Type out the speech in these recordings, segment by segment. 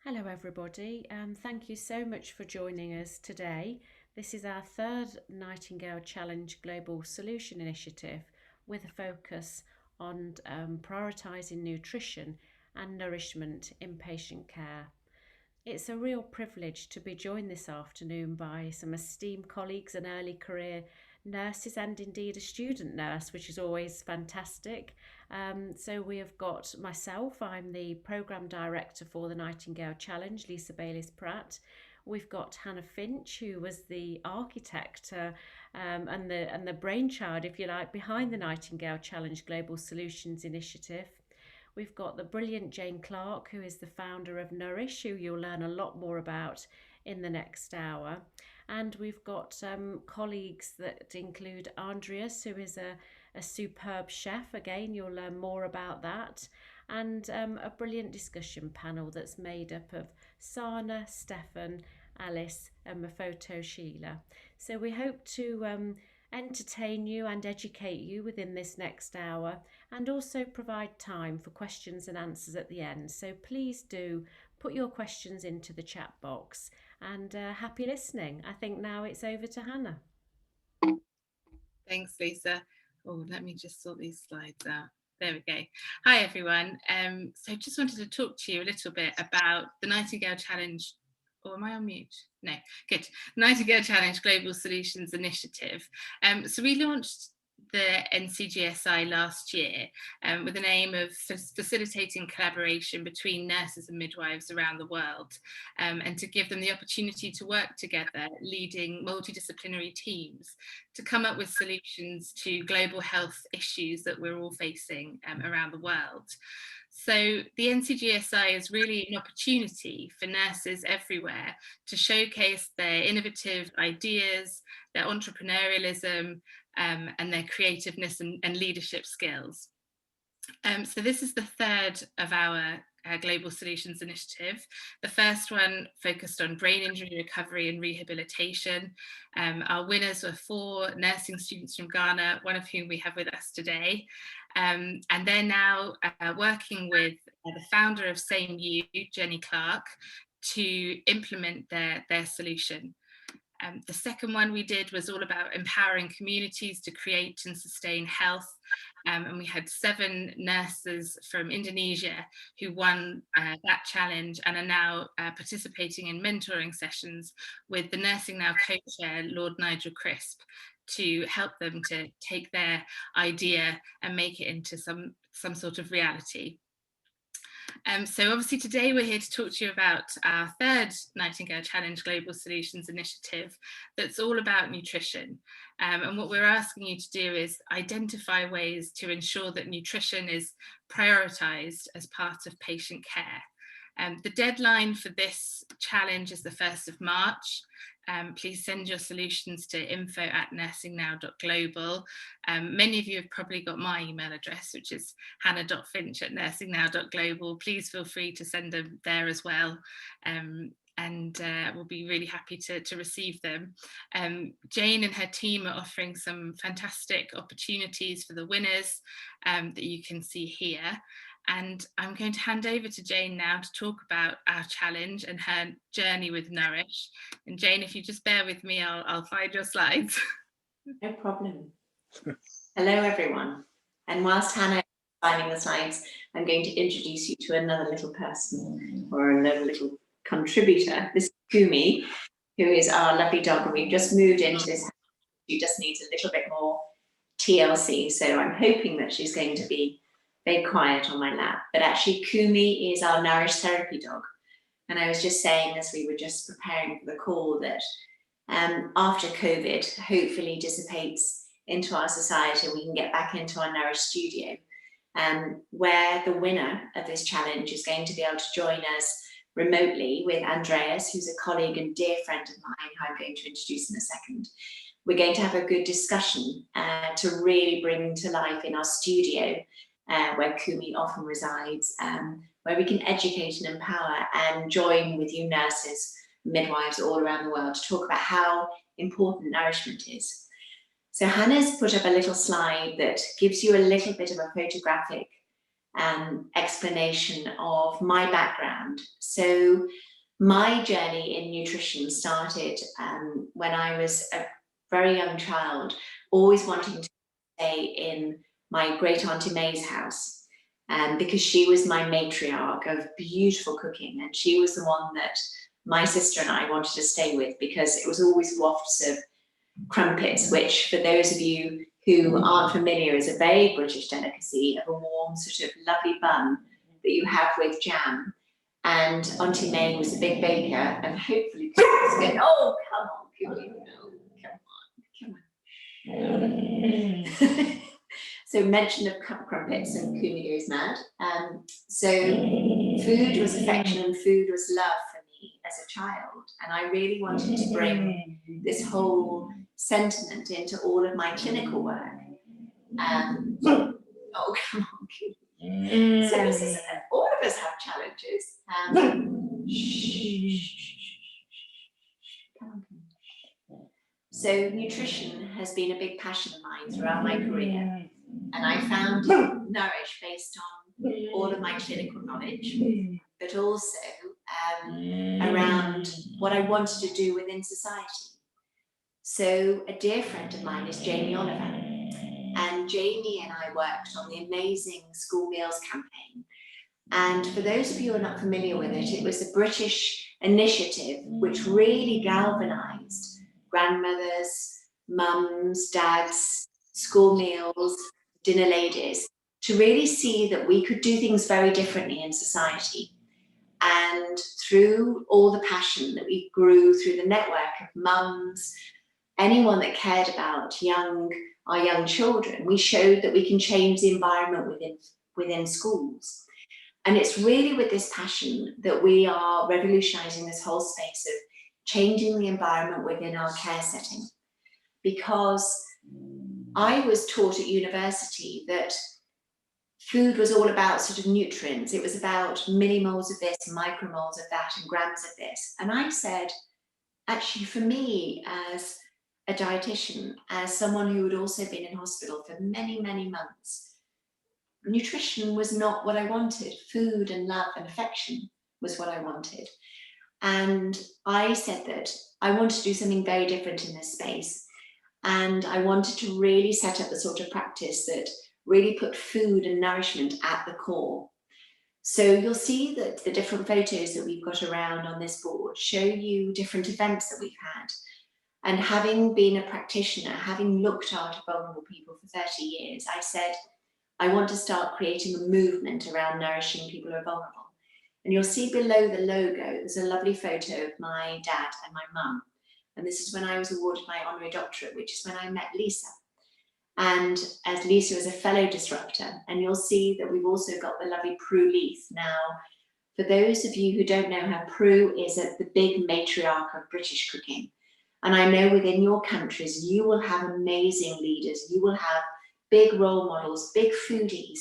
Hello everybody, thank you so much for joining us today. This is our third Nightingale Challenge Global Solution Initiative with a focus on prioritising nutrition and nourishment in patient care. It's a real privilege to be joined this afternoon by some esteemed colleagues and early career nurses and indeed a student nurse, which is always fantastic. So we have got myself, I'm the Programme Director for the Nightingale Challenge, Lisa Bayliss-Pratt. We've got Hannah Finch, who was the architect and the brainchild, if you like, behind the Nightingale Challenge Global Solutions Initiative. We've got the brilliant Jane Clark, who is the founder of Nourish, who you'll learn a lot more about in the next hour. And we've got colleagues that include Andreas, who is a superb chef. Again, you'll learn more about that. And a brilliant discussion panel that's made up of Sana, Stefan, Alice, and Mafoto Sheila. So we hope to entertain you and educate you within this next hour, and also provide time for questions and answers at the end. So please do put your questions into the chat box, and happy listening. I think now it's over to Hannah. Thanks, Lisa. Oh, let me just sort these slides out. There we go. Hi, everyone. So just wanted to talk to you a little bit about the Nightingale Challenge. Or am I on mute? No, good. Nightingale Challenge Global Solutions Initiative. So we launched the NCGSI last year with an aim of facilitating collaboration between nurses and midwives around the world, and to give them the opportunity to work together, leading multidisciplinary teams to come up with solutions to global health issues that we're all facing around the world. So the NCGSI is really an opportunity for nurses everywhere to showcase their innovative ideas, their entrepreneurialism, and their creativeness and leadership skills. So this is the third of our Global Solutions Initiative. The first one focused on brain injury recovery and rehabilitation. Our winners were 4 nursing students from Ghana, one of whom we have with us today. And they're now working with the founder of Same You, Jenny Clark, to implement their solution. The second one we did was all about empowering communities to create and sustain health. And we had 7 nurses from Indonesia who won that challenge and are now participating in mentoring sessions with the Nursing Now co-chair, Lord Nigel Crisp, to help them to take their idea and make it into some sort of reality. So obviously today we're here to talk to you about our third Nightingale Challenge Global Solutions Initiative that's all about nutrition. And what we're asking you to do is identify ways to ensure that nutrition is prioritised as part of patient care. The deadline for this challenge is the 1st of March. Please send your solutions to info@nursingnow.global. Many of you have probably got my email address, which is hannah.finch@nursingnow.global. Please feel free to send them there as well. And we'll be really happy to receive them. Jane and her team are offering some fantastic opportunities for the winners that you can see here. And I'm going to hand over to Jane now to talk about our challenge and her journey with Nourish. And Jane, if you just bear with me, I'll find your slides. No problem. Hello, everyone. And whilst Hannah is finding the slides, I'm going to introduce you to another little person or another little contributor. This is Kumi, who is our lovely dog, and we've just moved into this house. She just needs a little bit more TLC, so I'm hoping that she's going to be very quiet on my lap. But actually, Kumi is our Nourish therapy dog. And I was just saying, as we were just preparing for the call, that after COVID hopefully dissipates into our society, we can get back into our Nourish studio, where the winner of this challenge is going to be able to join us remotely with Andreas, who's a colleague and dear friend of mine, who I'm going to introduce in a second. We're going to have a good discussion to really bring to life in our studio, where Kumi often resides, where we can educate and empower and join with you nurses, midwives all around the world to talk about how important nourishment is. So Hannah's put up a little slide that gives you a little bit of a photographic explanation of my background. So my journey in nutrition started when I was a very young child, always wanting to stay in my great auntie May's house, because she was my matriarch of beautiful cooking, and she was the one that my sister and I wanted to stay with, because it was always wafts of crumpets, which for those of you who aren't familiar is a very British delicacy of a warm sort of lovely bun that you have with jam. And Auntie May was a big baker, and hopefully oh, come on, Kumi, come on. So mention of crumpets and Kumi goes mad. So food was affection and food was love for me as a child, and I really wanted to bring this whole sentiment into all of my clinical work. Oh, come on, Kumi. So all of us have challenges. So nutrition has been a big passion of mine throughout my career, and I found Nourish based on all of my clinical knowledge, but also around what I wanted to do within society. So a dear friend of mine is Jamie Oliver, and Jamie and I worked on the amazing school meals campaign. And for those of you who are not familiar with it, it was a British initiative which really galvanized grandmothers, mums, dads, school meals, dinner ladies, to really see that we could do things very differently in society. And through all the passion that we grew through the network of mums, anyone that cared about our young children, we showed that we can change the environment within schools. And it's really with this passion that we are revolutionizing this whole space of changing the environment within our care setting. Because I was taught at university that food was all about sort of nutrients. It was about millimoles of this, micromoles of that, and grams of this. And I said, actually, for me as a dietitian, as someone who had also been in hospital for many, many months, nutrition was not what I wanted. Food and love and affection was what I wanted. And I said that I wanted to do something very different in this space. And I wanted to really set up a sort of practice that really put food and nourishment at the core. So you'll see that the different photos that we've got around on this board show you different events that we've had. And having been a practitioner, having looked after vulnerable people for 30 years, I said, I want to start creating a movement around nourishing people who are vulnerable. And you'll see below the logo, there's a lovely photo of my dad and my mum. And this is when I was awarded my honorary doctorate, which is when I met Lisa. And as Lisa is a fellow disruptor, and you'll see that we've also got the lovely Prue Leith. Now, for those of you who don't know her, Prue is the big matriarch of British cooking. And I know within your countries, you will have amazing leaders. You will have big role models, big foodies.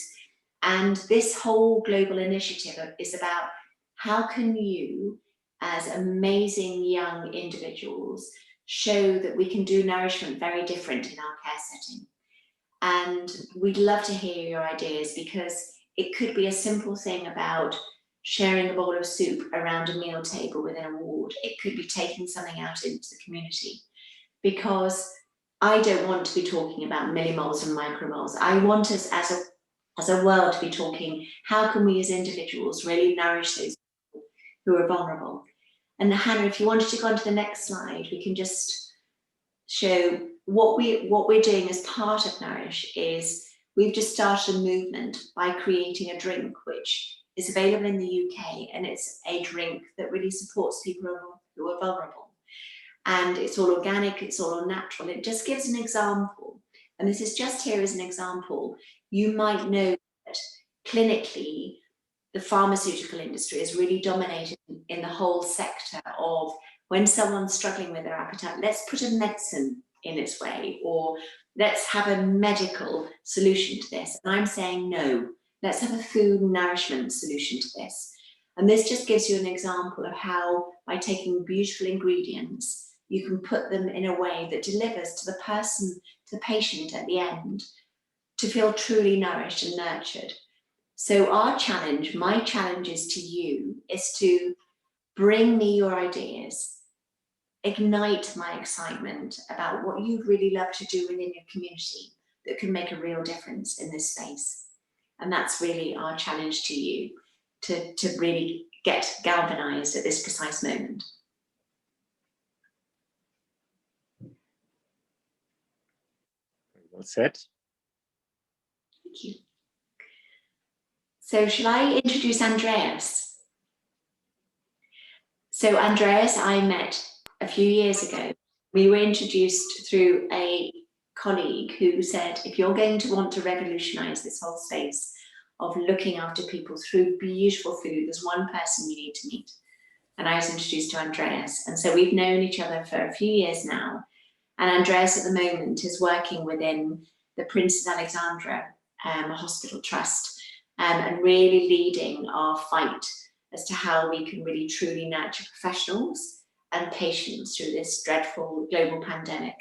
And this whole global initiative is about how can you, as amazing young individuals, show that we can do nourishment very different in our care setting. And we'd love to hear your ideas, because it could be a simple thing about sharing a bowl of soup around a meal table within a ward. It could be taking something out into the community, because I don't want to be talking about millimoles and micromoles. I want us as a world to be talking, how can we as individuals really nourish those people who are vulnerable? And Hannah, if you wanted to go on to the next slide, we can just show what we're doing as part of Nourish. Is we've just started a movement by creating a drink which is available in the UK, and it's a drink that really supports people who are vulnerable. And it's all organic, it's all natural. It just gives an example. And this is just here as an example. You might know that clinically, the pharmaceutical industry is really dominated in the whole sector of when someone's struggling with their appetite, let's put a medicine in its way, or let's have a medical solution to this. And I'm saying, no, let's have a food and nourishment solution to this. And this just gives you an example of how, by taking beautiful ingredients, you can put them in a way that delivers to the person, to the patient at the end, to feel truly nourished and nurtured. So our challenge, my challenge is to you, is to bring me your ideas, ignite my excitement about what you'd really love to do within your community that can make a real difference in this space. And that's really our challenge to you, to really get galvanized at this precise moment. Well said. Thank you. So shall I introduce Andreas? So Andreas, I met a few years ago. We were introduced through a colleague who said, if you're going to want to revolutionize this whole space of looking after people through beautiful food, there's one person you need to meet. And I was introduced to Andreas. And so we've known each other for a few years now. And Andreas at the moment is working within the Princess Alexandra Hospital Trust and really leading our fight as to how we can really truly nurture professionals and patients through this dreadful global pandemic.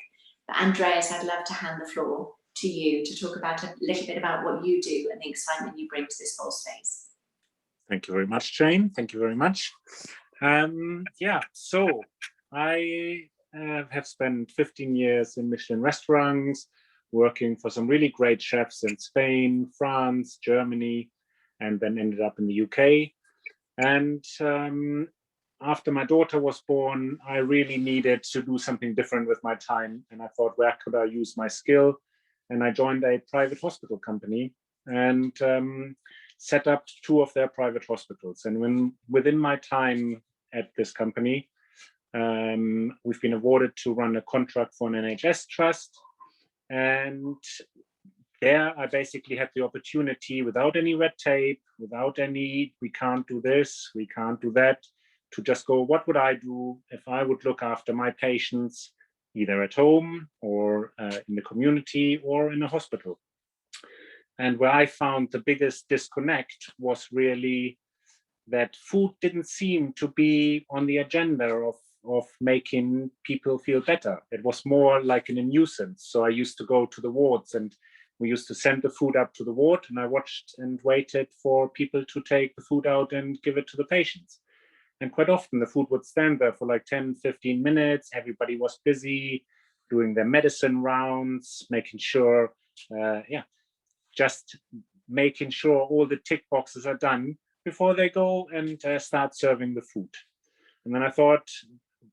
But Andreas, I'd love to hand the floor to you to talk about a little bit about what you do and the excitement you bring to this whole space. Thank you very much, Jane. Thank you very much. Yeah, so I have spent 15 years in Michelin restaurants, working for some really great chefs in Spain, France, Germany, and then ended up in the UK. And after my daughter was born, I really needed to do something different with my time. And I thought, where could I use my skill? And I joined a private hospital company and set up 2 of their private hospitals. And within my time at this company, we've been awarded to run a contract for an NHS trust. And there I basically had the opportunity, without any red tape, without any, we can't do this, we can't do that, to just go, what would I do if I would look after my patients, either at home or in the community or in a hospital? And where I found the biggest disconnect was really that food didn't seem to be on the agenda of making people feel better. It was more like a nuisance. So I used to go to the wards and we used to send the food up to the ward, and I watched and waited for people to take the food out and give it to the patients. And quite often the food would stand there for like 10, 15 minutes. Everybody was busy doing their medicine rounds, making sure, just making sure all the tick boxes are done before they go and start serving the food. And then I thought,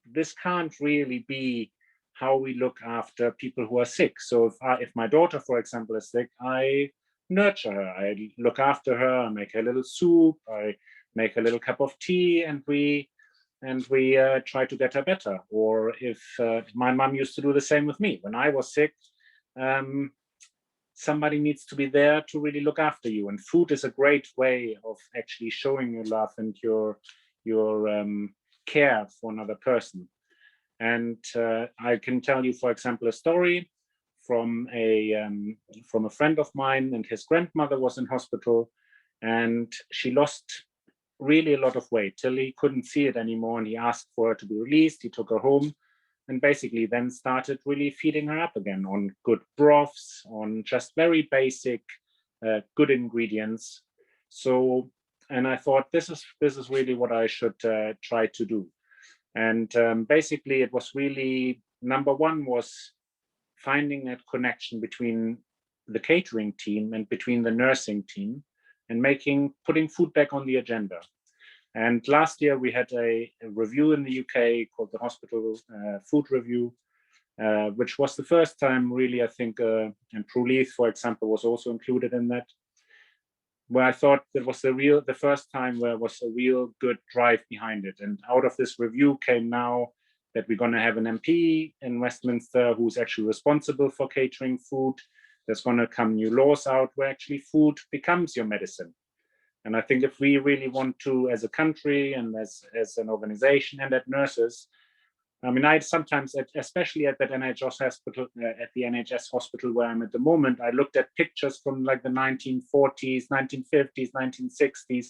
this can't really be how we look after people who are sick. So if my daughter, for example, is sick, I nurture her, I look after her, I make her a little soup, I make a little cup of tea, and we try to get her better. Or if my mom used to do the same with me. When I was sick, somebody needs to be there to really look after you. And food is a great way of actually showing your love and your care for another person. And I can tell you, for example, a story from a friend of mine, and his grandmother was in hospital, and she lost really a lot of weight till he couldn't see it anymore, and he asked for her to be released. He took her home and basically then started really feeding her up again on good broths, on just very basic good ingredients. So, and I thought, this is really what I should try to do. And basically it was really, number one was finding a connection between the catering team and between the nursing team, and putting food back on the agenda. And last year we had a review in the UK called the Hospital Food Review, which was the first time really, I think, and Proleith, for example, was also included in that, where I thought that was the first time where was a real good drive behind it. And out of this review came now that we're going to have an MP in Westminster who's actually responsible for catering food. There's going to come new laws out where actually food becomes your medicine. And I think if we really want to, as a country and as an organization and at nurses, I mean, I sometimes, especially at that NHS hospital, at the NHS hospital where I'm at the moment, I looked at pictures from like the 1940s, 1950s, 1960s,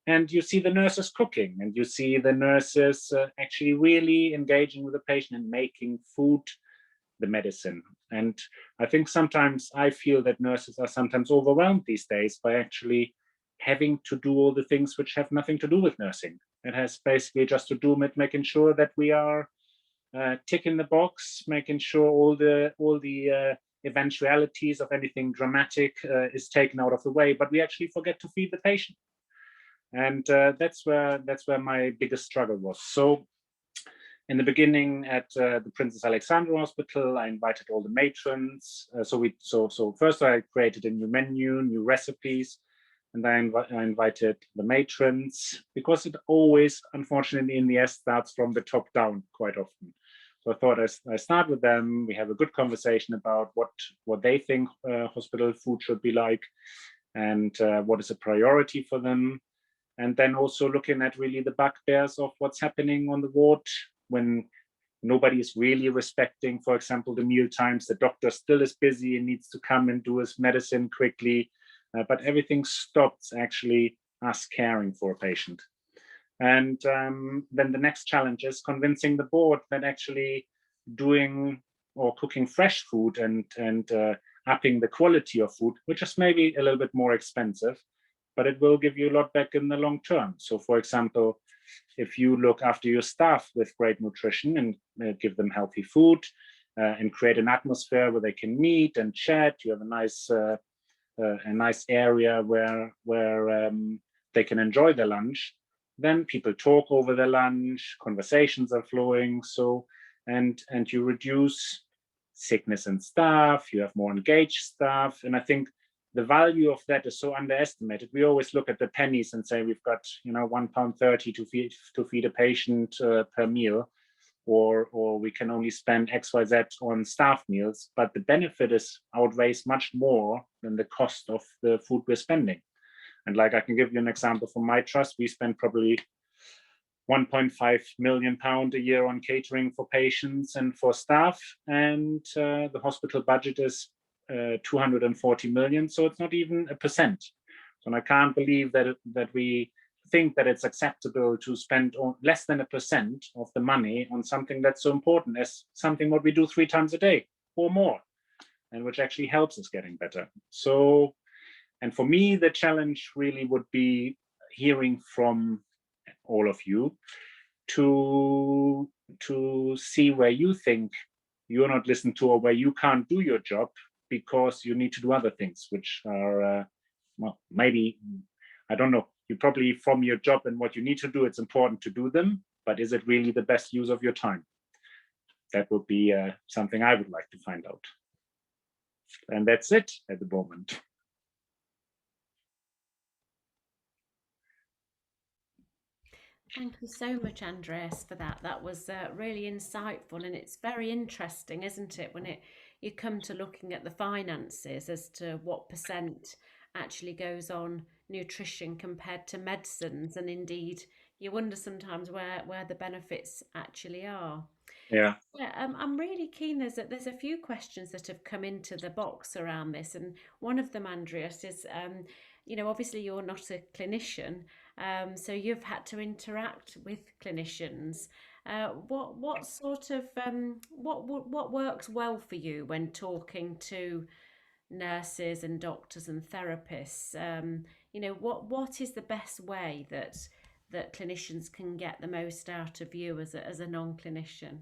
and you see the nurses cooking, and you see the nurses actually really engaging with the patient and making food the medicine. And I think sometimes I feel that nurses are sometimes overwhelmed these days by actually having to do all the things which have nothing to do with nursing. It has basically just to do with making sure that we are ticking the box, making sure all the eventualities of anything dramatic is taken out of the way, but we actually forget to feed the patient. And that's where my biggest struggle was. So in the beginning at the Princess Alexandra Hospital, I invited all the matrons. So first I created a new menu, new recipes, and I invited the matrons, because it always, unfortunately, in the end starts from the top down quite often. So I thought I start with them. We have a good conversation about what they think hospital food should be like, and what is a priority for them. And then also looking at really the bugbears of what's happening on the ward when nobody is really respecting, for example, the meal times. The doctor still is busy and needs to come and do his medicine quickly, but everything stops actually us caring for a patient. And then the next challenge is convincing the board that actually doing or cooking fresh food and upping the quality of food, which is maybe a little bit more expensive, but it will give you a lot back in the long term. So for example, if you look after your staff with great nutrition and give them healthy food and create an atmosphere where they can meet and chat, you have a nice area where they can enjoy their lunch, then people talk over their lunch, conversations are flowing. So, and you reduce sickness in staff, you have more engaged staff. And I think the value of that is so underestimated. We always look at the pennies and say we've got, £1.30 to feed a patient per meal, or we can only spend XYZ on staff meals, but the benefit outweighs much more than the cost of the food we're spending. And like I can give you an example from my trust, we spend probably £1.5 million a year on catering for patients and for staff, and the hospital budget is 240 million, so it's not even 1%. So I can't believe that we think that it's acceptable to spend less than 1% of the money on something that's so important as something what we do 3 times a day or more, and which actually helps us getting better. So, and for me, the challenge really would be hearing from all of you to see where you think you're not listened to, or where you can't do your job because you need to do other things, which are, well, maybe, I don't know, you probably from your job and what you need to do, it's important to do them, but is it really the best use of your time? That would be something I would like to find out. And that's it at the moment. Thank you so much, Andreas, for that. That was really insightful, and it's very interesting, isn't it, when you come to looking at the finances as to what percent actually goes on nutrition compared to medicines, and indeed you wonder sometimes where the benefits actually are. Yeah. I'm really keen. There's a few questions that have come into the box around this, and one of them, Andreas, is obviously you're not a clinician, so you've had to interact with clinicians. What sort of what works well for you when talking to nurses and doctors and therapists? What is the best way that clinicians can get the most out of you as a non-clinician?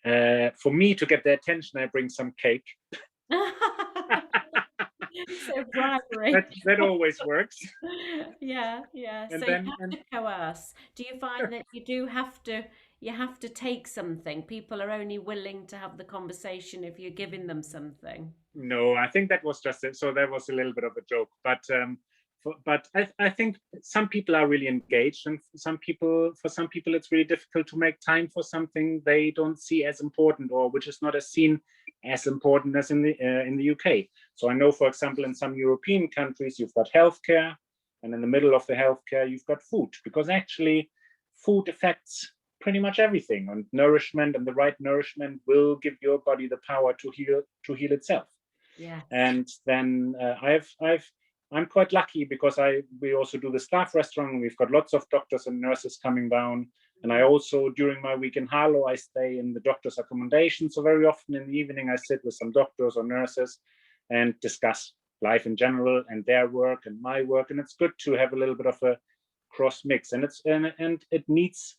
For me to get their attention, I bring some cake. So bribery. That always works. Yeah. And so then, you have to coerce. Do you find that you have to take something? People are only willing to have the conversation if you're giving them something. No, I think that was just it. So that was a little bit of a joke, but I think some people are really engaged, and for some people it's really difficult to make time for something they don't see as important, or which is not as seen as important as in the UK. So I know, for example, in some European countries, you've got healthcare, and in the middle of the healthcare, you've got food, because actually food affects pretty much everything, and nourishment, and the right nourishment will give your body the power to heal itself. Yeah. And then I'm quite lucky because we also do the staff restaurant. We've got lots of doctors and nurses coming down. And I also, during my week in Harlow, I stay in the doctor's accommodation. So very often in the evening, I sit with some doctors or nurses and discuss life in general and their work and my work, and it's good to have a little bit of a cross mix. And it needs,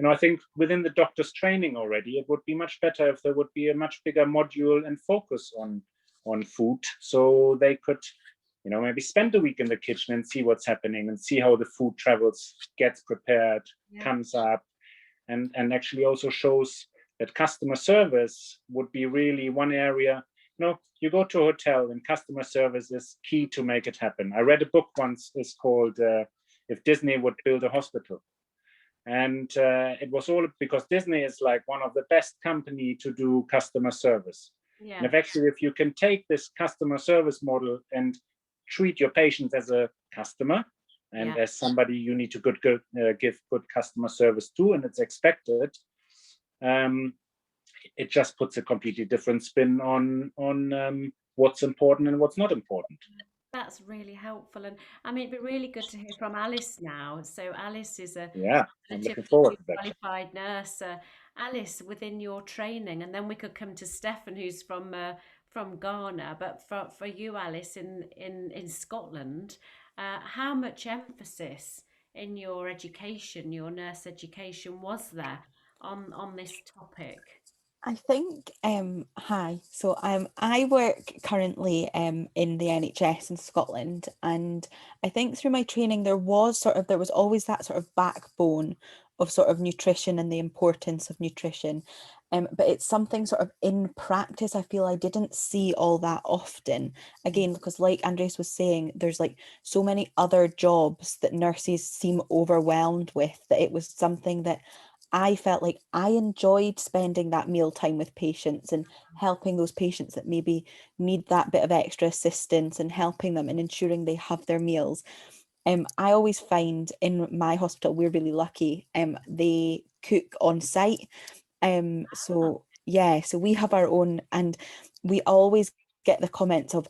I think within the doctor's training already, it would be much better if there would be a much bigger module and focus on food, so they could maybe spend a week in the kitchen and see what's happening and see how the food travels, gets prepared, comes up, and actually also shows that customer service would be really one area. You go to a hotel and customer service is key to make it happen. I read a book once, it's called If Disney Would Build a Hospital. And it was all because Disney is like one of the best company to do customer service. Yeah. And if you can take this customer service model and treat your patients as a customer and as somebody you need to give good customer service to, and it's expected, it just puts a completely different spin on what's important and what's not important. That's really helpful, and I mean, it'd be really good to hear from Alice now. So Alice is a I'm looking forward to that. Qualified nurse. Alice, within your training, and then we could come to Stefan, who's from Ghana. But for you, Alice, in Scotland, how much emphasis in your education, your nurse education, was there on this topic? I think, hi, so I work currently in the NHS in Scotland, and I think through my training there was always that sort of backbone of sort of nutrition and the importance of nutrition, but it's something sort of in practice I feel I didn't see all that often, again because like Andreas was saying, there's like so many other jobs that nurses seem overwhelmed with, that it was something that I felt like I enjoyed spending that meal time with patients and helping those patients that maybe need that bit of extra assistance and helping them and ensuring they have their meals. I always find in my hospital, we're really lucky, they cook on site. So we have our own, and we always get the comments of,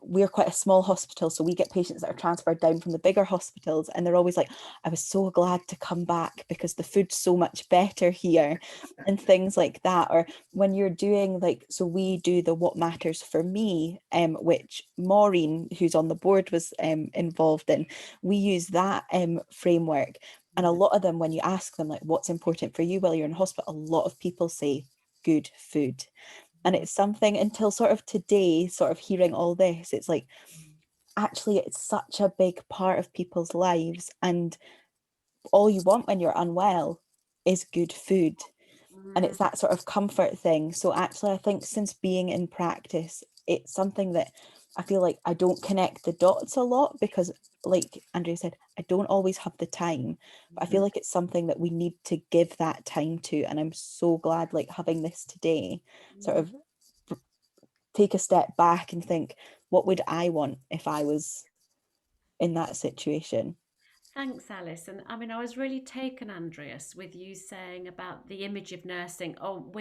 we're quite a small hospital, so we get patients that are transferred down from the bigger hospitals, and they're always like, I was so glad to come back because the food's so much better here, and things like that. Or when you're doing so we do the What Matters for Me, which Maureen, who's on the board, was involved in. We use that framework, and a lot of them, when you ask them like what's important for you while you're in hospital, a lot of people say good food. And it's something, until sort of today, sort of hearing all this, it's like, actually, it's such a big part of people's lives. And all you want when you're unwell is good food. And it's that sort of comfort thing. So actually, I think since being in practice, it's something that I feel like I don't connect the dots a lot, because like Andrea said, I don't always have the time, but I feel like it's something that we need to give that time to. And I'm so glad like having this today, sort of take a step back and think, what would I want if I was in that situation? Thanks, Alice. And I mean, I was really taken, Andreas, with you saying about the image of nursing. Oh,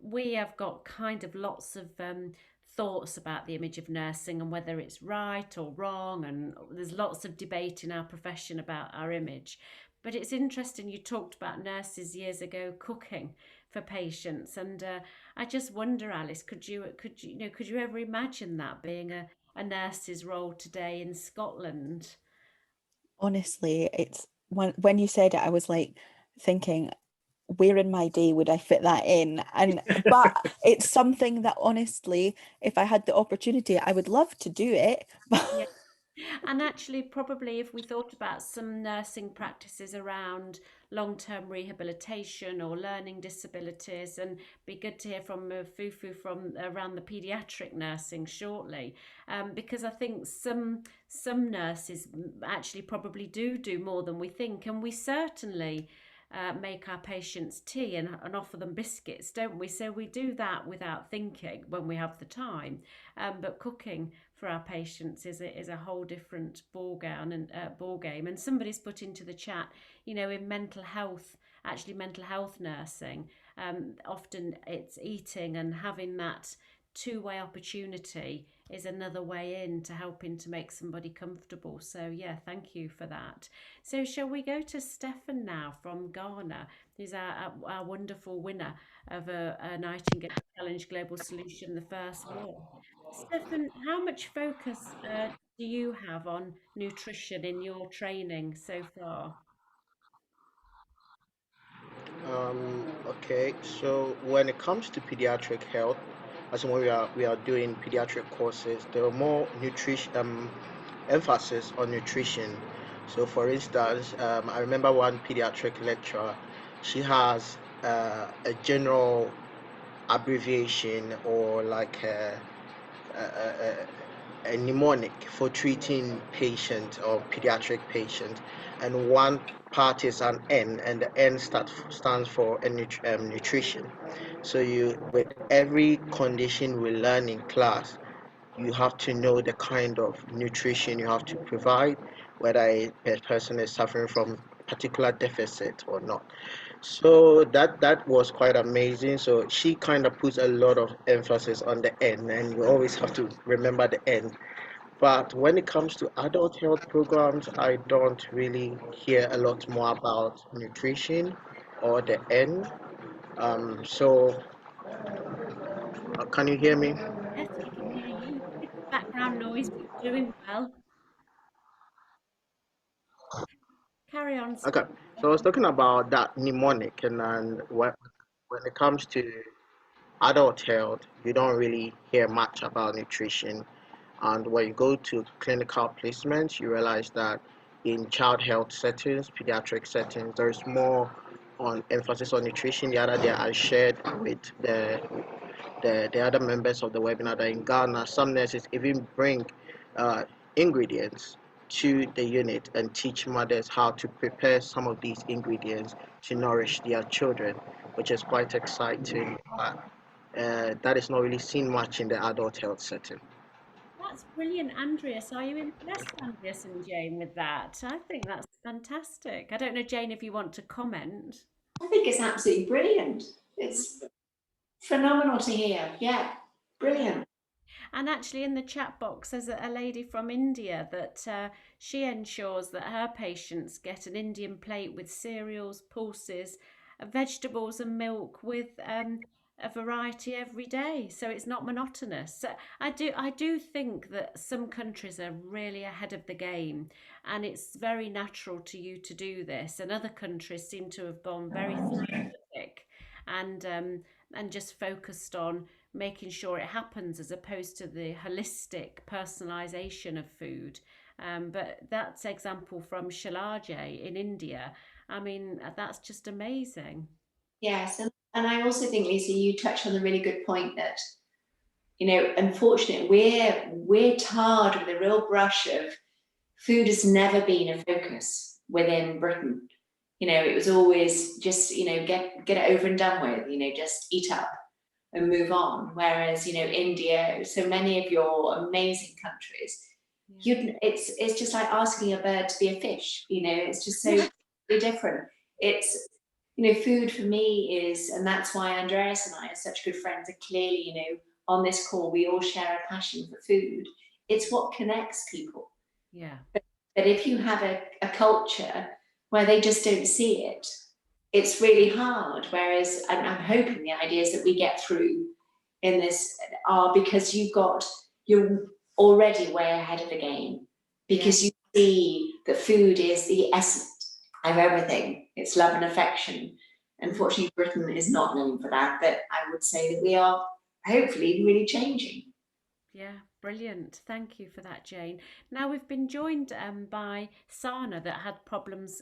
we have got kind of lots of thoughts about the image of nursing and whether it's right or wrong. And there's lots of debate in our profession about our image. But it's interesting, you talked about nurses years ago cooking for patients. And I just wonder, Alice, could you ever imagine that being a nurse's role today in Scotland? Honestly, it's when you said it, I was like thinking, where in my day would I fit that in? But it's something that honestly, if I had the opportunity, I would love to do it. Yeah. And actually, probably if we thought about some nursing practices around long-term rehabilitation or learning disabilities, and be good to hear from Fufu from around the paediatric nursing shortly, because I think some nurses actually probably do more than we think, and we certainly make our patients tea and offer them biscuits, don't we? So we do that without thinking when we have the time. But cooking for our patients is a whole different ball game. And somebody's put into the chat, in mental health, actually mental health nursing, often it's eating and having that two-way opportunity is another way in to helping to make somebody comfortable. So yeah, thank you for that. So shall we go to Stefan now from Ghana, who's our wonderful winner of a Nightingale Challenge Global Solution, the first one. Stefan, how much focus do you have on nutrition in your training so far? Okay, so when it comes to pediatric health, as when we are doing pediatric courses, there are more nutrition emphasis on nutrition. So, for instance, I remember one pediatric lecturer. She has a general abbreviation or like a mnemonic for treating patient or pediatric patient, and one part is an N, and the N stands for nutrition. So you, with every condition we learn in class, you have to know the kind of nutrition you have to provide, whether a person is suffering from particular deficit or not. So that was quite amazing. So she kind of puts a lot of emphasis on the N, and you always have to remember the N. But when it comes to adult health programs, I don't really hear a lot more about nutrition or the N. So can you hear me? Yes, we can hear you. Bit of background noise, but you're doing well. Carry on, Okay. So I was Stefan. talking about that mnemonic, and then when it comes to adult health, you don't really hear much about nutrition. And when you go to clinical placements, you realize that in child health settings, pediatric settings, there's more on emphasis on nutrition. The other day I shared with the other members of the webinar that in Ghana, some nurses even bring uh, ingredients to the unit and teach mothers how to prepare some of these ingredients to nourish their children, which is quite exciting. But that is not really seen much in the adult health setting. That's brilliant, Andreas. Are you impressed, Andreas and Jane, with that? I think that's fantastic. I don't know, Jane, if you want to comment. I think it's absolutely brilliant. Mm. It's phenomenal to hear. Yeah, brilliant. And actually, in the chat box, there's a lady from India that she ensures that her patients get an Indian plate with cereals, pulses, vegetables, and milk with a variety every day, so it's not monotonous. So I do think that some countries are really ahead of the game, and it's very natural to you to do this. And other countries seem to have gone very scientific and just focused on making sure it happens as opposed to the holistic personalization of food. But that's example from Shilajah in India. I mean, that's just amazing. Yes, and I also think, Lisa, you touched on a really good point that, you know, unfortunately, we're tarred with a real brush of food has never been a focus within Britain. You know, it was always just, you know, get it over and done with, you know, just eat up and move on. Whereas, you know, India, so many of your amazing countries, it's just like asking a bird to be a fish, you know, it's just so different. It's, you know, food for me is, and that's why Andreas and I are such good friends, are clearly, you know, on this call, we all share a passion for food. It's what connects people. Yeah. But if you have a culture where they just don't see it, it's really hard. Whereas I'm hoping the ideas that we get through in this are because you're already way ahead of the game, because you see that food is the essence of everything. It's love and affection. Unfortunately, Britain is not known for that, but I would say that we are hopefully really changing. Yeah, brilliant. Thank you for that, Jane. Now we've been joined by Sana that had problems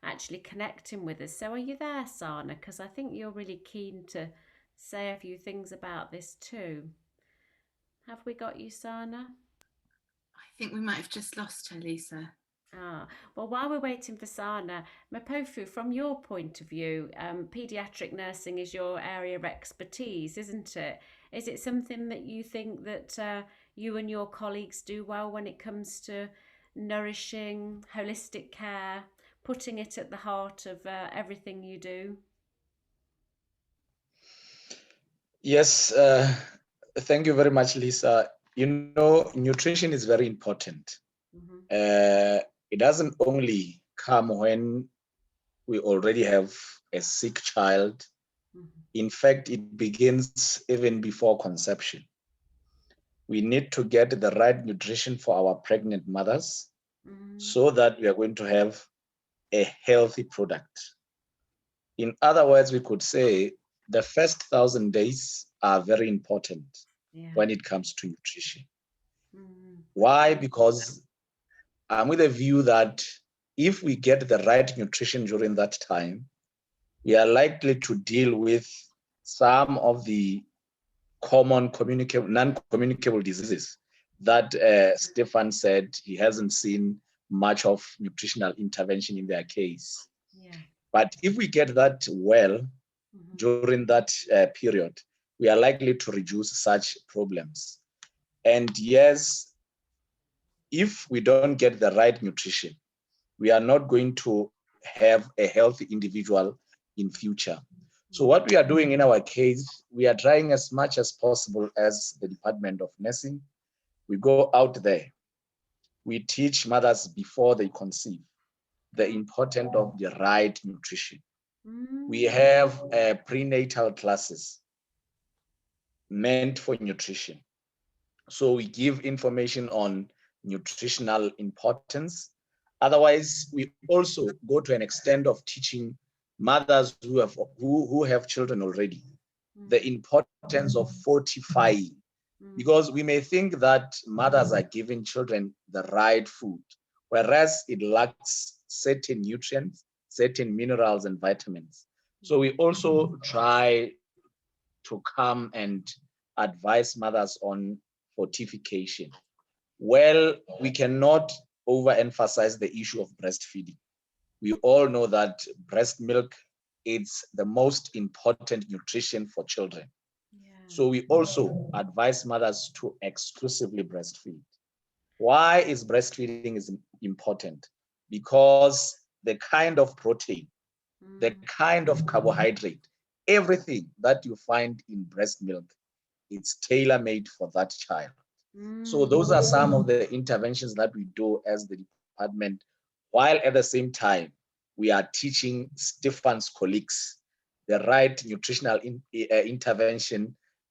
actually connecting with us. So are you there, Sana? Because I think you're really keen to say a few things about this too. Have we got you, Sana? I think we might have just lost her, Lisa. Well, while we're waiting for Sana, Mapofu, from your point of view, paediatric nursing is your area of expertise, isn't it? Is it something that you think that you and your colleagues do well when it comes to nourishing, holistic care, putting it at the heart of everything you do? Yes, thank you very much, Lisa. You know, nutrition is very important. It doesn't only come when we already have a sick child. In fact, it begins even before conception. we need to get the right nutrition for our pregnant mothers so that we are going to have a healthy product. In other words, we could say the first 1,000 days are very important when it comes to nutrition. Why? Because I'm with a view that if we get the right nutrition during that time, we are likely to deal with some of the common non-communicable diseases that Stefan said he hasn't seen much of nutritional intervention in their case. But if we get that well during that period, we are likely to reduce such problems. And yes, if we don't get the right nutrition, we are not going to have a healthy individual in future. So what we are doing in our case, we are trying as much as possible as the Department of Nursing. We go out there. We teach mothers before they conceive the importance of the right nutrition. We have prenatal classes meant for nutrition. So we give information on nutritional importance. Otherwise, we also go to an extent of teaching mothers who have children already the importance of fortifying, because we may think that mothers are giving children the right food, whereas it lacks certain nutrients, certain minerals and vitamins. So we also try to come and advise mothers on fortification. Well, we cannot overemphasize the issue of breastfeeding. We all know that breast milk is the most important nutrition for children. So we also advise mothers to exclusively breastfeed. Why is breastfeeding is important? Because the kind of protein, the kind of carbohydrate, everything that you find in breast milk, it's tailor-made for that child. So those are some of the interventions that we do as the department, while at the same time, we are teaching Stefan's colleagues the right nutritional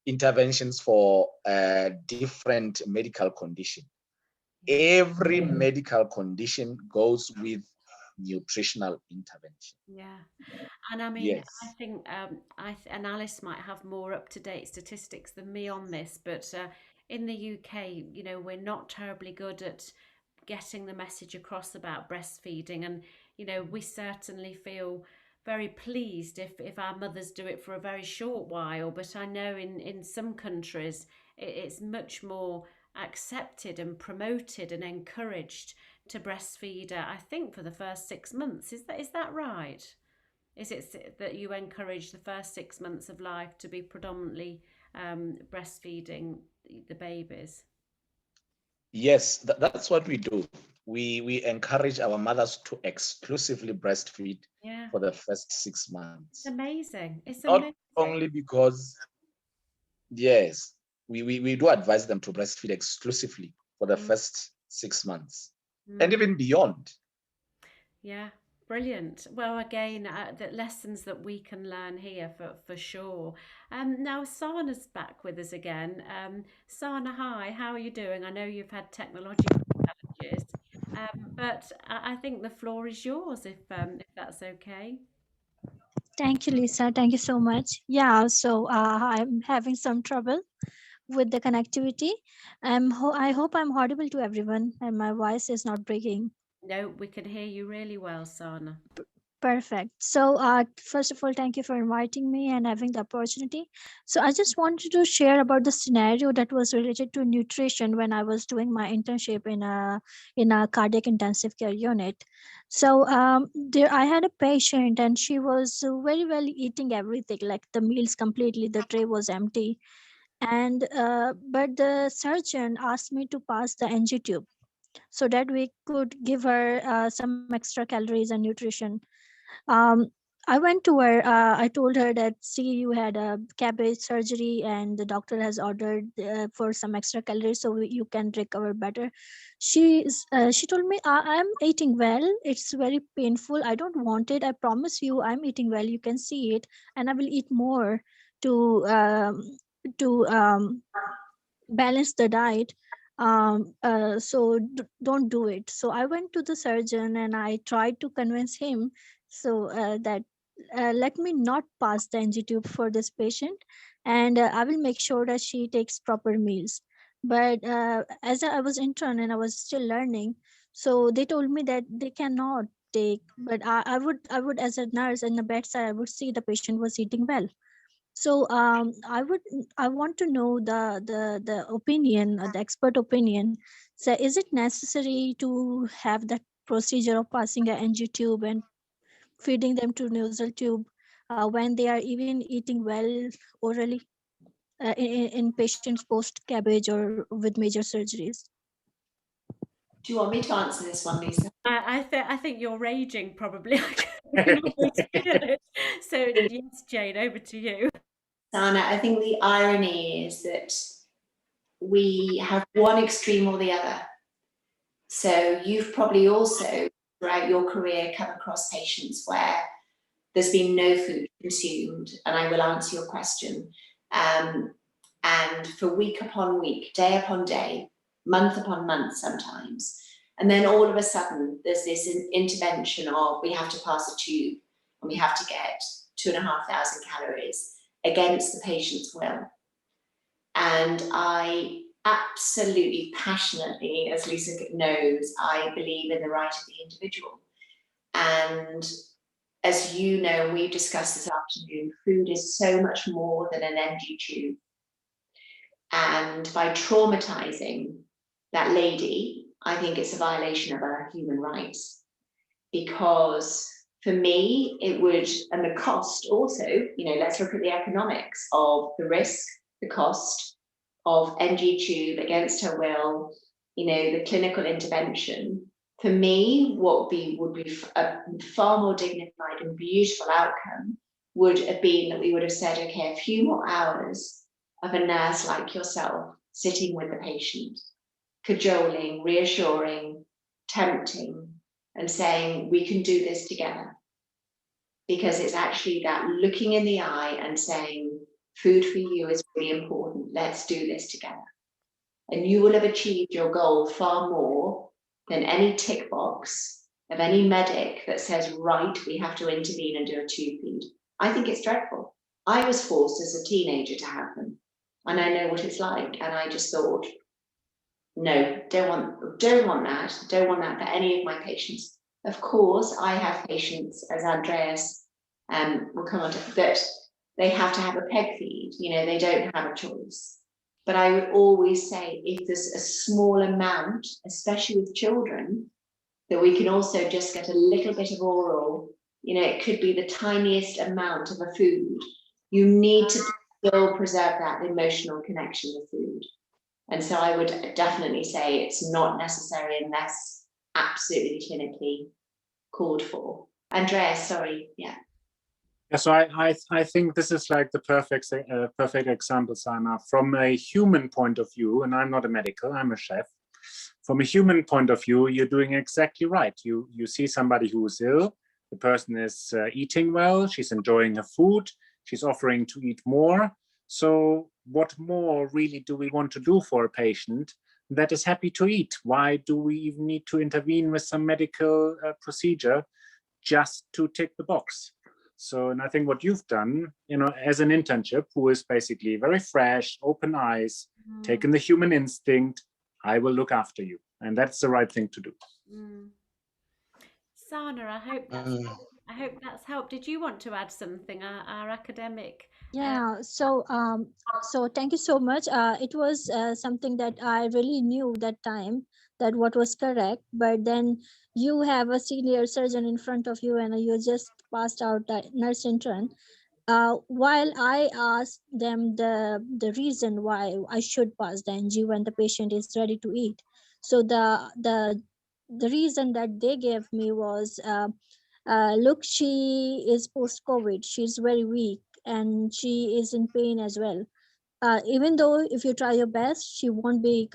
interventions for different medical conditions. Every medical condition goes with nutritional intervention. And I mean, Yes. I think and Alice might have more up-to-date statistics than me on this, but in the UK, you know, we're not terribly good at getting the message across about breastfeeding, and you know, we certainly feel very pleased if our mothers do it for a very short while, but I know in some countries it's much more accepted and promoted and encouraged to breastfeed, I think for the first 6 months. Is that right? Is it that you encourage the first 6 months of life to be predominantly breastfeeding the babies? Yes, that's what we do. We encourage our mothers to exclusively breastfeed for the first 6 months. It's amazing. It's Not amazing. only because, yes, we do advise them to breastfeed exclusively for the first 6 months and even beyond. Yeah, brilliant. Well, again, the lessons that we can learn here for sure. Now Sana's back with us again. Sana, hi, how are you doing? I know you've had technological challenges, but I think the floor is yours if that's okay. Thank you, Lisa. Thank you so much. Yeah, so I'm having some trouble with the connectivity. I hope I'm audible to everyone and my voice is not breaking. No, we can hear you really well, Sana. Perfect. So, first of all, thank you for inviting me and having the opportunity. So, I just wanted to share about the scenario that was related to nutrition when I was doing my internship in a cardiac intensive care unit. So, there I had a patient and she was very well eating everything, like the meals completely. The tray was empty, and but the surgeon asked me to pass the NG tube so that we could give her some extra calories and nutrition. um, I went to her. I told her that, see, you had a cabbage surgery, and the doctor has ordered for some extra calories so you can recover better. She told me, I'm eating well. It's very painful. I don't want it. I promise you, I'm eating well. You can see it, and I will eat more to to balance the diet. So don't do it. So I went to the surgeon and I tried to convince him that let me not pass the NG tube for this patient, and I will make sure that she takes proper meals. But as I was intern and I was still learning, so they told me that they cannot take. But I would as a nurse in the bedside, I would see the patient was eating well. So I want to know the opinion, the expert opinion. So is it necessary to have that procedure of passing a NG tube and feeding them to nasal tube when they are even eating well orally in patients post cabbage or with major surgeries? Do you want me to answer this one, Lisa? I think you're raging probably. I can almost feel it. So yes, Jane, over to you. Sana, I think the irony is that we have one extreme or the other. So you've probably also, throughout your career, come across patients where there's been no food consumed, and I will answer your question. And for week upon week, day upon day, month upon month sometimes. And then all of a sudden, there's this intervention of we have to pass a tube and we have to get 2,500 calories against the patient's will. And I absolutely passionately, as Lisa knows, I believe in the right of the individual. And as you know, we've discussed this afternoon, food is so much more than an NG tube. And by traumatizing that lady, I think it's a violation of our human rights. Because for me, it would, and the cost also, let's look at the economics of the risk, the cost of NG tube against her will, the clinical intervention. For me, what would be a far more dignified and beautiful outcome would have been that we would have said, okay, a few more hours of a nurse like yourself sitting with the patient, cajoling, reassuring, tempting, and saying, we can do this together. Because it's actually that looking in the eye and saying, food for you is really important, let's do this together. And you will have achieved your goal far more than any tick box of any medic that says, right, we have to intervene and do a tube feed. I think it's dreadful. I was forced as a teenager to have them, and I know what it's like. And I just thought, no, don't want that. Don't want that for any of my patients. Of course, I have patients, as Andreas will come on to, that they have to have a peg feed. They don't have a choice. But I would always say, if there's a small amount, especially with children, that we can also just get a little bit of oral, it could be the tiniest amount of a food. You need to still preserve that emotional connection with food. And so I would definitely say it's not necessary unless absolutely clinically called for. Andreas, sorry, yeah. Yeah, so I think this is like the perfect example, Sana, from a human point of view, and I'm not a medical, I'm a chef. From a human point of view, you're doing exactly right. You see somebody who is ill, the person is eating well, she's enjoying her food, she's offering to eat more. So what more really do we want to do for a patient that is happy to eat? Why do we even need to intervene with some medical procedure just to tick the box? So, and I think what you've done, as an internship, who is basically very fresh, open eyes, taking the human instinct, I will look after you. And that's the right thing to do. Sana, I hope that's helped. Did you want to add something, our academic? Yeah, so thank you so much. It was something that I really knew that time, that what was correct, but then you have a senior surgeon in front of you and you just passed out that nurse intern. While I asked them the reason why I should pass the NG when the patient is ready to eat, so the reason that they gave me was, look, she is post-COVID, she's very weak and she is in pain as well. Even though if you try your best, she won't be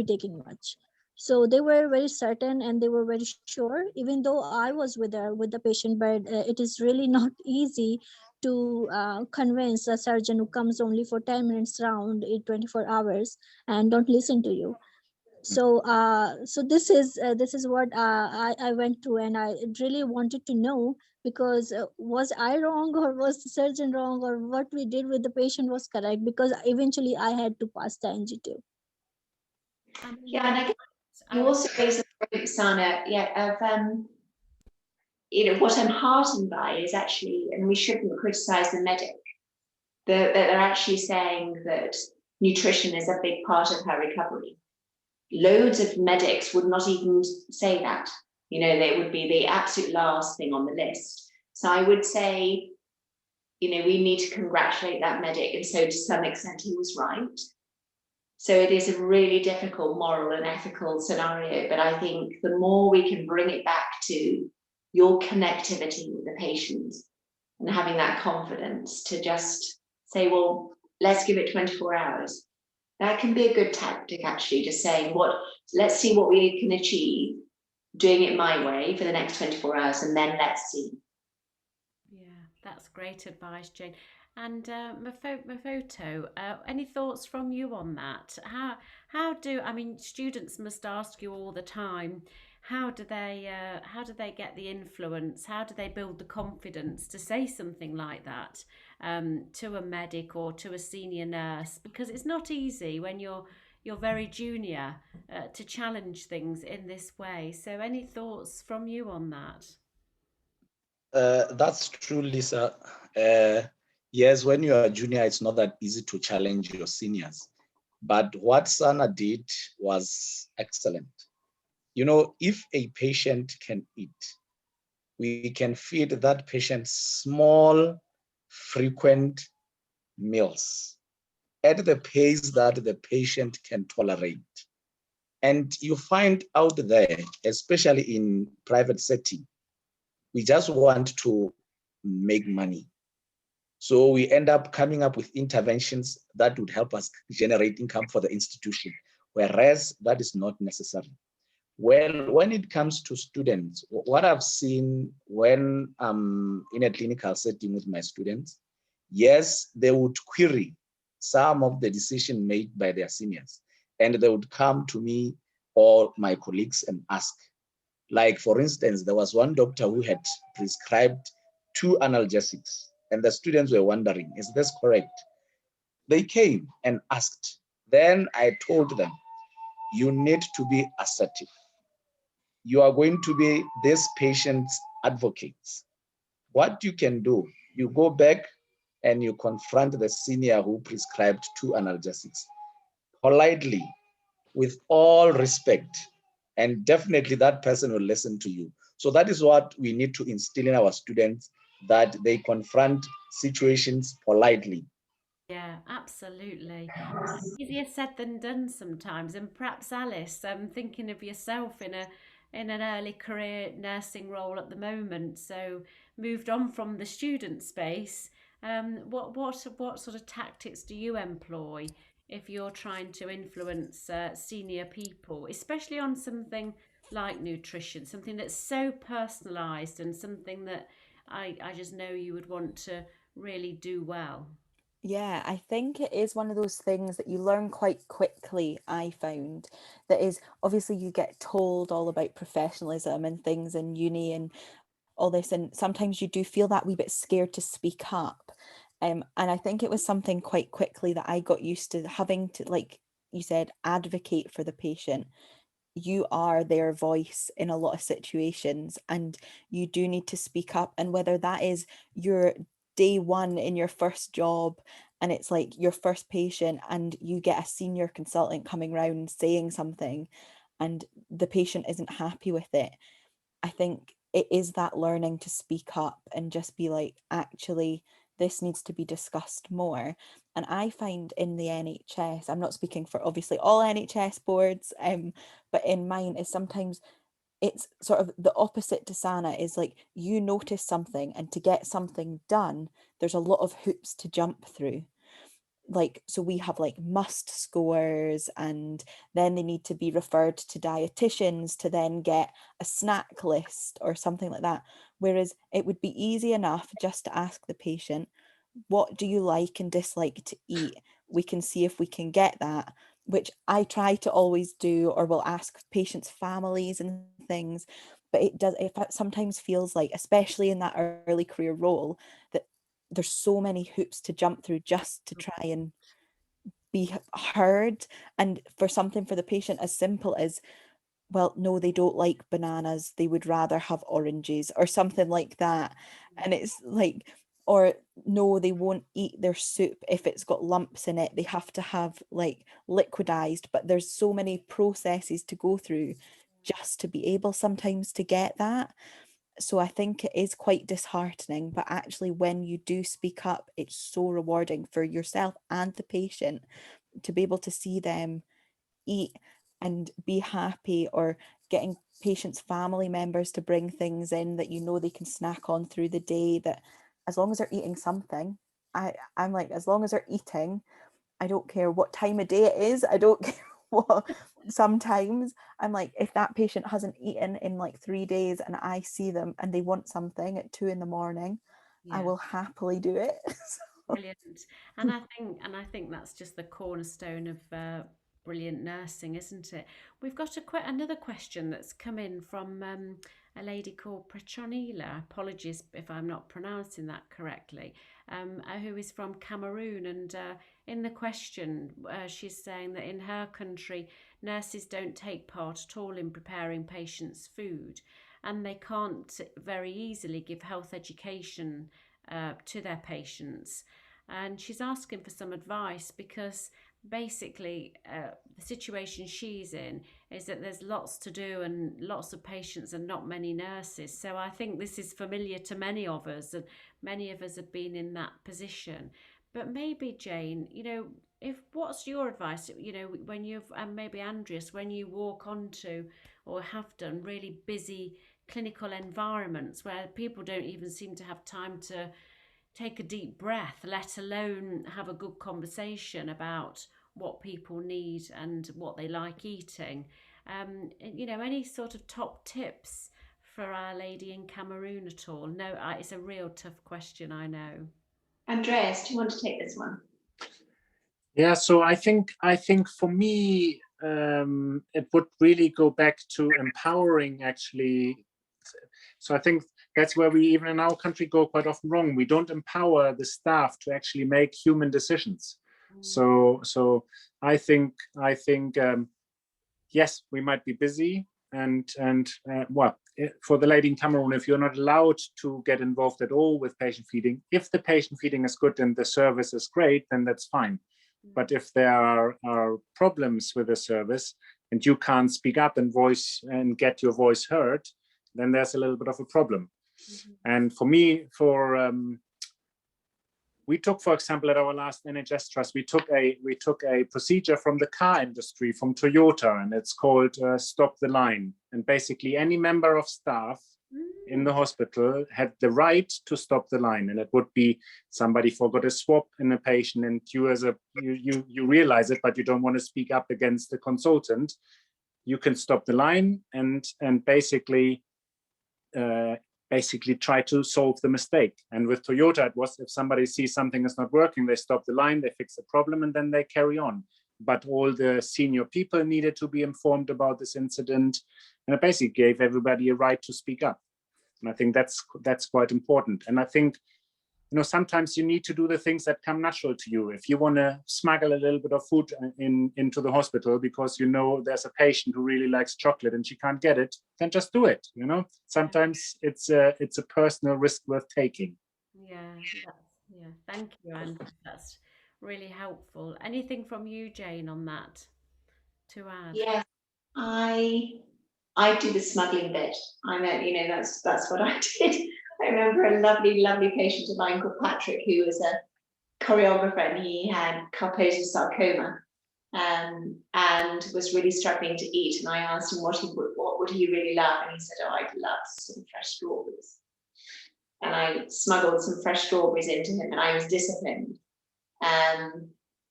taking much. So they were very certain and they were very sure, even though I was with the patient. But it is really not easy to convince a surgeon who comes only for 10 minutes round in 24 hours and don't listen to you. So so this is what I went through, and I really wanted to know, because was I wrong, or was the surgeon wrong, or what we did with the patient was correct, because eventually I had to pass the NG2. Yeah, and I guess you also raise a point, Sana, of what I'm heartened by is actually, and we shouldn't criticize the medic, that they're actually saying that nutrition is a big part of her recovery. Loads of medics would not even say that. They would be the absolute last thing on the list. So I would say, we need to congratulate that medic, and so to some extent he was right. So it is a really difficult moral and ethical scenario, but I think the more we can bring it back to your connectivity with the patient and having that confidence to just say, well, let's give it 24 hours. That can be a good tactic, actually, just saying, let's see what we can achieve doing it my way for the next 24 hours, and then let's see. Yeah, that's great advice, Jane. And Mafoto, any thoughts from you on that? Students must ask you all the time, how do they get the influence? How do they build the confidence to say something like that to a medic or to a senior nurse? Because it's not easy when you're very junior to challenge things in this way. So any thoughts from you on that? That's true, Lisa. Yes, when you are a junior, it's not that easy to challenge your seniors. But what Sana did was excellent. If a patient can eat, we can feed that patient small, frequent meals at the pace that the patient can tolerate. And you find out there, especially in private setting, we just want to make money. So we end up coming up with interventions that would help us generate income for the institution, whereas that is not necessary. Well, when it comes to students, what I've seen when I'm in a clinical setting with my students, yes, they would query some of the decision made by their seniors, and they would come to me or my colleagues and ask. Like, for instance, there was one doctor who had prescribed 2 analgesics, and the students were wondering, is this correct? They came and asked. Then I told them, you need to be assertive. You are going to be this patient's advocates. What you can do, you go back and you confront the senior who prescribed 2 analgesics politely, with all respect, and definitely that person will listen to you. So that is what we need to instill in our students, that they confront situations politely. Yeah, absolutely. Easier said than done sometimes. And perhaps Alice, thinking of yourself in an early career nursing role at the moment, so moved on from the student space. What sort of tactics do you employ if you're trying to influence senior people, especially on something like nutrition, something that's so personalised and something that I just know you would want to really do well? Yeah, I think it is one of those things that you learn quite quickly, I found. That is, obviously you get told all about professionalism and things in uni and all this, and sometimes you do feel that wee bit scared to speak up. And I think it was something quite quickly that I got used to, having to, like you said, advocate for the patient. You are their voice in a lot of situations, and you do need to speak up. And whether that is your day one in your first job, and it's like your first patient, and you get a senior consultant coming around saying something, and the patient isn't happy with it, I think it is that learning to speak up and just be like, actually, this needs to be discussed more. And I find in the NHS, I'm not speaking for obviously all NHS boards, but in mine is sometimes it's sort of the opposite to Sana, is like you notice something, and to get something done, there's a lot of hoops to jump through. like, so we have like must scores, and then they need to be referred to dietitians to then get a snack list or something like that. Whereas it would be easy enough just to ask the patient, what do you like and dislike to eat? We can see if we can get that, which I try to always do, or will ask patients' families and things. But it sometimes feels like, especially in that early career role, that there's so many hoops to jump through just to try and be heard. And for something for the patient as simple as, well, no, they don't like bananas, they would rather have oranges, or something like that. And it's like, or no, they won't eat their soup if it's got lumps in it, they have to have like liquidized. But there's so many processes to go through just to be able sometimes to get that. So I think it is quite disheartening, but actually when you do speak up, it's so rewarding for yourself and the patient to be able to see them eat and be happy, or getting patients' family members to bring things in that you know they can snack on through the day, that as long as they're eating something, I'm like, as long as they're eating, I don't care what time of day it is, I don't care what. Sometimes I'm like, if that patient hasn't eaten in like 3 days and I see them and they want something at 2 a.m, I will happily do it. Brilliant. And I think that's just the cornerstone of brilliant nursing, isn't it? We've got another question that's come in from a lady called Petronila. Apologies if I'm not pronouncing that correctly. Who is from Cameroon, and in the question, she's saying that in her country, nurses don't take part at all in preparing patients' food, and they can't very easily give health education to their patients. And she's asking for some advice because basically the situation she's in is that there's lots to do and lots of patients and not many nurses. So I think this is familiar to many of us, and many of us have been in that position. But maybe Jane, what's your advice, when you've, and maybe Andreas, when you walk onto or have done really busy clinical environments where people don't even seem to have time to take a deep breath, let alone have a good conversation about what people need and what they like eating. Any sort of top tips for Our Lady in Cameroon at all? No, it's a real tough question, I know. Andreas, do you want to take this one? Yeah, so I think for me, it would really go back to empowering, actually. So I think that's where we, even in our country, go quite often wrong. We don't empower the staff to actually make human decisions. So I think yes, we might be busy, and for the lady in Cameroon, if you're not allowed to get involved at all with patient feeding, if the patient feeding is good and the service is great, then that's fine. But if there are problems with the service and you can't speak up and get your voice heard, then there's a little bit of a problem. And for me, we took, for example, at our last NHS Trust, we took a procedure from the car industry, from Toyota, and it's called Stop the Line. And basically, any member of staff in the hospital had the right to stop the line. And it would be somebody forgot a swab in a patient, and you realize it, but you don't want to speak up against the consultant. You can stop the line and basically try to solve the mistake. And with Toyota, it was, if somebody sees something is not working, they stop the line, they fix the problem, and then they carry on. But all the senior people needed to be informed about this incident, and it basically gave everybody a right to speak up. And I think that's quite important. And I think, sometimes you need to do the things that come natural to you. If you want to smuggle a little bit of food into the hospital because there's a patient who really likes chocolate and she can't get it, then just do it. Sometimes it's a personal risk worth taking. Thank you, Andrew. That's really helpful. Anything from you, Jane, on that to add? Yeah, I do the smuggling bit. That's what I did. I remember a lovely, lovely patient of mine called Patrick, who was a choreographer, and he had Kaposi sarcoma, and was really struggling to eat. And I asked him what would he really love, and he said, "Oh, I'd love some fresh strawberries." And I smuggled some fresh strawberries into him, and I was disciplined.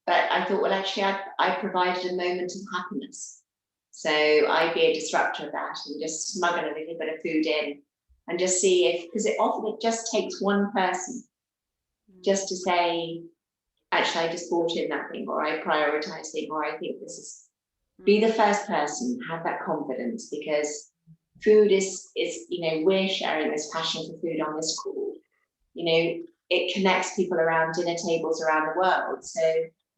But I thought, well, actually, I provided a moment of happiness. So I'd be a disruptor of that and just smuggle a little bit of food in and just see if, because it just takes one person just to say, actually, I just bought in that thing, or I prioritize thing, or I think this is, be the first person, have that confidence, because food is, you know, we're sharing this passion for food on this call. You know, it connects people around dinner tables around the world. So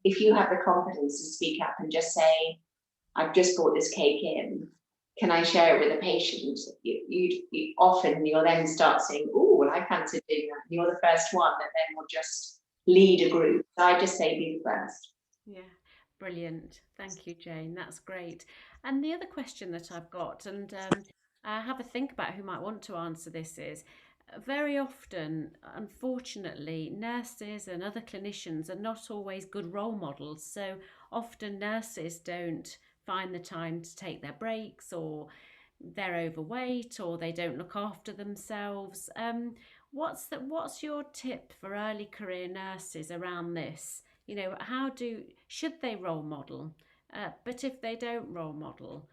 if you have the confidence to speak up and just say, I've just brought this cake in, can I share it with a patient? You often, you'll then start saying, oh, well, I fancy doing that. You're the first one that then will just lead a group. So I just say be the first. Yeah, brilliant. Thank you, Jane. That's great. And the other question that I've got, and have a think about who might want to answer this, is very often, unfortunately, nurses and other clinicians are not always good role models. So often nurses don't find the time to take their breaks, or they're overweight, or they don't look after themselves. What's your tip for early career nurses around this? You know, should they role model? But if they don't role model,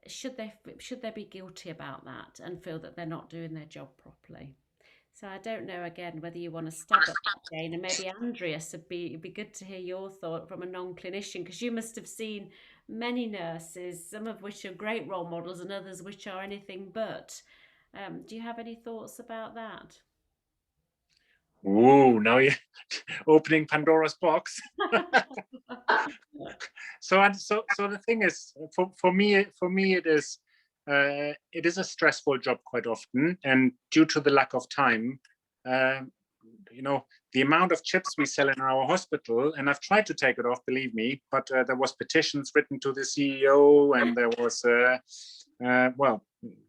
should they be guilty about that and feel that they're not doing their job properly? So I don't know, again, whether you want to stab at that, Jane, and maybe Andreas, it'd be good to hear your thought from a non-clinician, because you must have seen many nurses, some of which are great role models and others which are anything but. Do you have any thoughts about that? Oh, now you're opening Pandora's box. So the thing is, for me, it is a stressful job quite often, and due to the lack of time, you know, the amount of chips we sell in our hospital, and I've tried to take it off, believe me, but there was petitions written to the CEO, and there was well,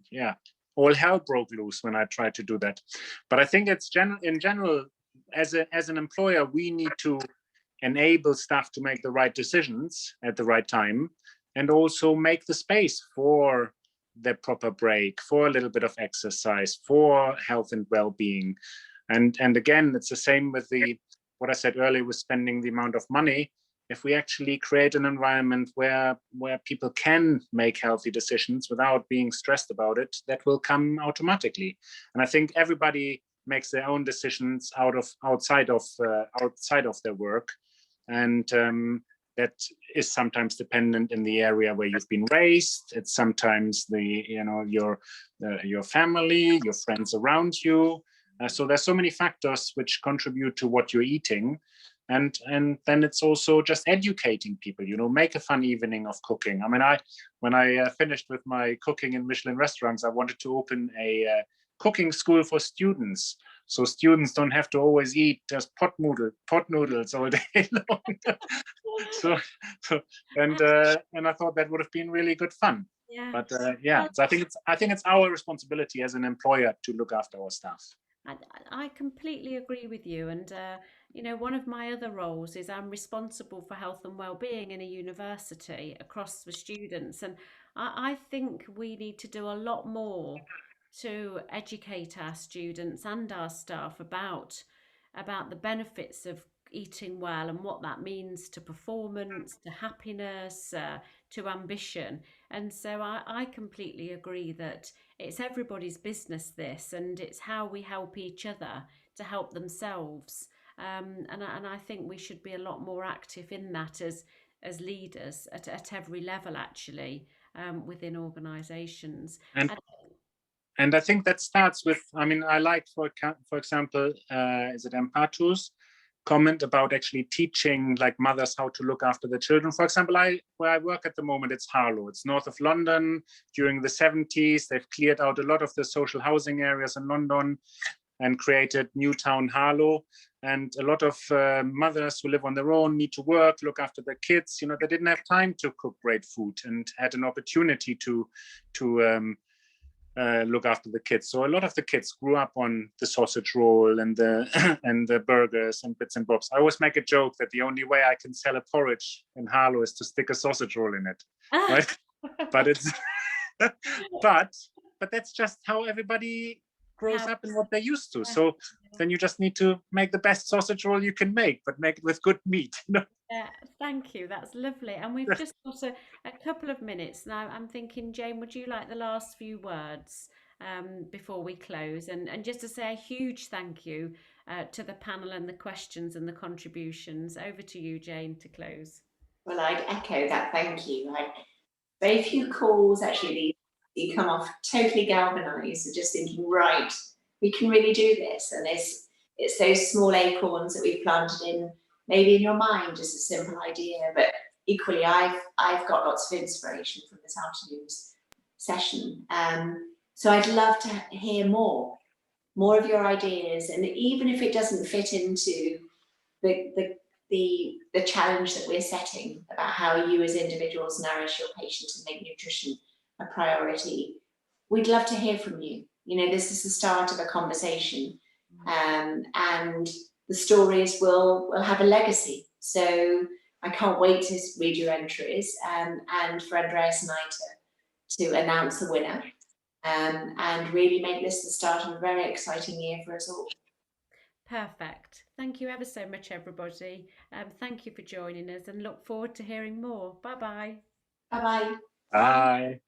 yeah, all hell broke loose when I tried to do that. But I think it's in general, as an employer, we need to enable staff to make the right decisions at the right time, and also make the space for the proper break, for a little bit of exercise, for health and well-being. And again, it's the same with what I said earlier with spending the amount of money. If we actually create an environment where people can make healthy decisions without being stressed about it, that will come automatically. And I think everybody makes their own decisions outside of their work, and that is sometimes dependent in the area where you've been raised. It's sometimes your family, your friends around you. So there's so many factors which contribute to what you're eating. And then it's also just educating people, you know, make a fun evening of cooking. I mean, when I finished with my cooking in Michelin restaurants, I wanted to open a cooking school for students. So students don't have to always eat just pot noodles all day long. so and I thought that would have been really good fun. Yeah. But yeah, so I think it's our responsibility as an employer to look after our staff. I completely agree with you. And, you know, one of my other roles is I'm responsible for health and well-being in a university across the students. And I think we need to do a lot more to educate our students and our staff about the benefits of eating well and what that means to performance, to happiness, to ambition. And so I completely agree that it's everybody's business, this, and it's how we help each other to help themselves. And I think we should be a lot more active in that as leaders at every level, actually, within organisations. And I think that starts with, I mean, I like, for example, is it Empatu's comment about actually teaching like mothers how to look after the children. For example, where I work at the moment, it's Harlow. It's north of London. During the 70s, they've cleared out a lot of the social housing areas in London and created Newtown Harlow. And a lot of mothers who live on their own need to work, look after their kids. You know, they didn't have time to cook great food and had an opportunity to look after the kids. So a lot of the kids grew up on the sausage roll and the and the burgers and bits and bobs. I always make a joke that the only way I can sell a porridge in Harlow is to stick a sausage roll in it, right? But it's but that's just how everybody grows up and what they're used to. So then you just need to make the best sausage roll you can make, but make it with good meat. You know? Yeah, thank you. That's lovely. And we've just got a couple of minutes now. I'm thinking, Jane, would you like the last few words before we close? And just to say a huge thank you to the panel and the questions and the contributions. Over to you, Jane, to close. Well, I'd echo that. Thank you. Very few calls actually. You come off totally galvanised and just thinking, right, we can really do this. And it's those small acorns that we've planted in, maybe in your mind, just a simple idea. But equally, I've got lots of inspiration from this afternoon's session. So I'd love to hear more of your ideas, and even if it doesn't fit into the challenge that we're setting about how you as individuals nourish your patients and make nutrition a priority, we'd love to hear from you. You know, this is the start of a conversation, and the stories will have a legacy. So I can't wait to read your entries, and for Andreas and I to announce the winner, and really make this the start of a very exciting year for us all. Perfect. Thank you ever so much, everybody. Thank you for joining us, and look forward to hearing more. Bye-bye. Bye-bye. Bye.